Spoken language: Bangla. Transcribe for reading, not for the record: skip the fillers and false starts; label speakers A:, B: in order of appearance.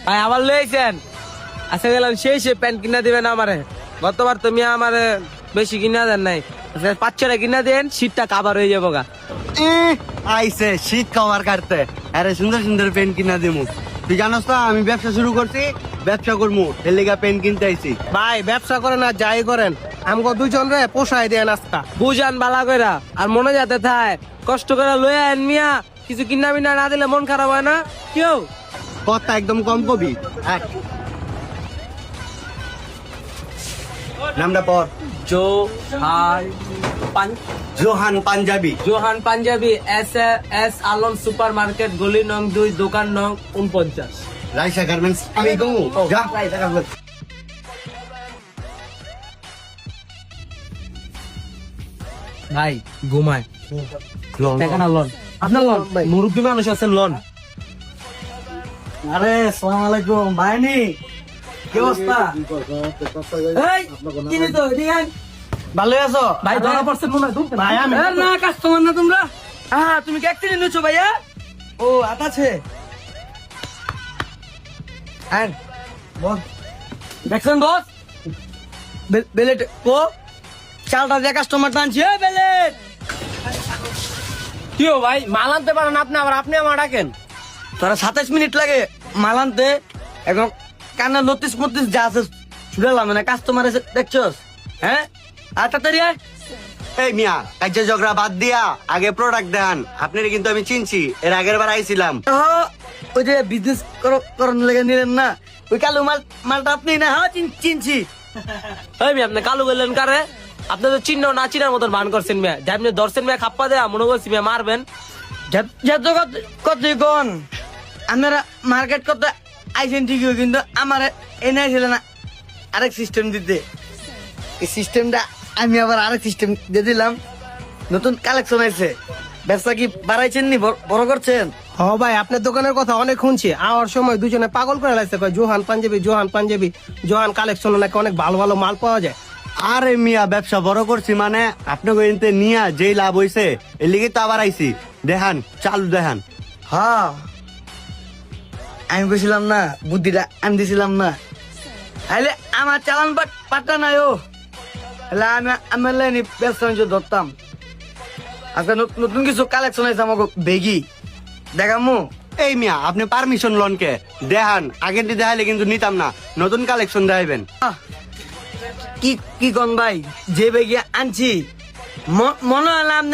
A: ভাই আবার লইছেন। আচ্ছা গেলাম সে প্যান্ট কিনা দিবেন আমারে। গতবার তুমি আমারে বেশি কিনা দেন নাই, 5-6টা কিনা দেন, শীতটা কাবার হয়ে যাবো গা।
B: আইসে শীত কভার কাটতে, আরে সুন্দর সুন্দর পেন কিনা দিমু। তুই জানোস না আমি ব্যবসা শুরু করছি, ব্যবসা করবো এর লেগা পেন কিনতে আইছি।
C: ভাই ব্যবসা করেন আর যাই করেন, আমাকে দুজন রে পোষায় দেন আজকা।
A: বুঝান বালা কইরা, আর মনে যাতে থায় কষ্ট করে লয়ে আন মিয়া। কিছু কিনা বিনা না দিলে মন খারাপ হয় না কেউ?
B: কথা একদম কম কবি। নামটা পর। Johan Panjabi.
A: Johan Panjabi, S Alam super market, গলি নং 2, দোকান নং 49।
B: রাইসা গার্মেন্টস। আমি গো যা রাইসা গার্মেন্টস।
A: ভাই ঘুমায় টাকা না লন, আপনার লন মুরব্বী মানুষ আছেন লন।
B: আরে আসসালামু আলাইকুম ভাইনি, কি অবস্থা?
A: এই কিনে তো দিগান
B: ভালো আছো?
A: ভাই ধরা পড়ছে মনে হয়।
B: ভাই আমি
A: না কাস্টমার না তোমরা। হ্যাঁ তুমি কি একদিন নিয়েছো ভাইয়া?
B: ও আতাছে আর বল
A: দেখছেন বস বেলেট ও চালটা দিয়ে কাস্টমার টানছি। এই বেলেট কি ও ভাই, মাল আনতে পারেন আপনি, আবার আপনি আমার ডাকেন?
B: তোরা 27 মিনিট লাগে মাল আনতে, এখন কান্না নোটিস মোটিস যা আছে ছুড়ালাম না, কাস্টমার এসে দেখছস? হ্যাঁ আর তাড়াতাড়ি আয়। এই মিয়া কাজ ঝগড়া বাদ দিয়া আগে প্রোডাক্ট দেন। আপনারে কিন্তু আমি চিনছি, এর আগের বার আইছিলাম। ওই যে বিজনেস করন লেগে নিলেন না, ওই কালো মালটা আপনি না? হ্যাঁ চিনছি।
A: এই মিয়া আপনি কালু বললেন কারে? আপনি তো চিহ্ন না চিনার মতন ভান করছেন মিয়া। যে আপনি দর্শন মিয়া খাপ্পা দেয়া মনে করছি মিয়া মারবেন।
B: কত কোন আপনারা মার্কেট করতে আইছেন ঠিকই, কিন্তু আমার এনে আইছিল না আরেক সিস্টেম দিতে। এই সিস্টেমটা আমি আবার আরেক সিস্টেম দিয়ে দিলাম। নতুন কালেকশন আছে, ব্যবসা কি বাড়াইছেন নি, বড় করছেন?
C: হ ভাই আপনার দোকানের কথা অনেক শুনছি, আওয়ার সময় দুজনে পাগল করে লাগছে, কয় জোহান পাঞ্জাবি, জোহান পাঞ্জাবি, জোহান কালেকশন নাকি অনেক ভালো ভালো মাল পাওয়া যায়।
B: আরে মিয়া ব্যবসা বড় করছি মানে আপনাকে এনতে নিয়া যেই লাভ হইছে এর লিগে তো আবার আইছি। দেখান চালু দেখান। হ্যাঁ আমি বলছিলাম না, বুদ্ধিটা আন দিছিলাম না। তাহলে আমার চালান পাট্টা নাই ও, তাহলে আমি আমার লাইনে ব্যবসা বাণিজ্য ধরতাম। আজকে নতুন কিছু কালেকশন আছে আমাকে বেগি দেখামু। এই মিয়া আপনি পারমিশন লন কে? দেখান, আগের দিয়ে দেখাইলে কিন্তু নিতাম না, নতুন কালেকশন দেখাইবেন। কি কোন ভাই, যে বেগি আনছি মনে হলাম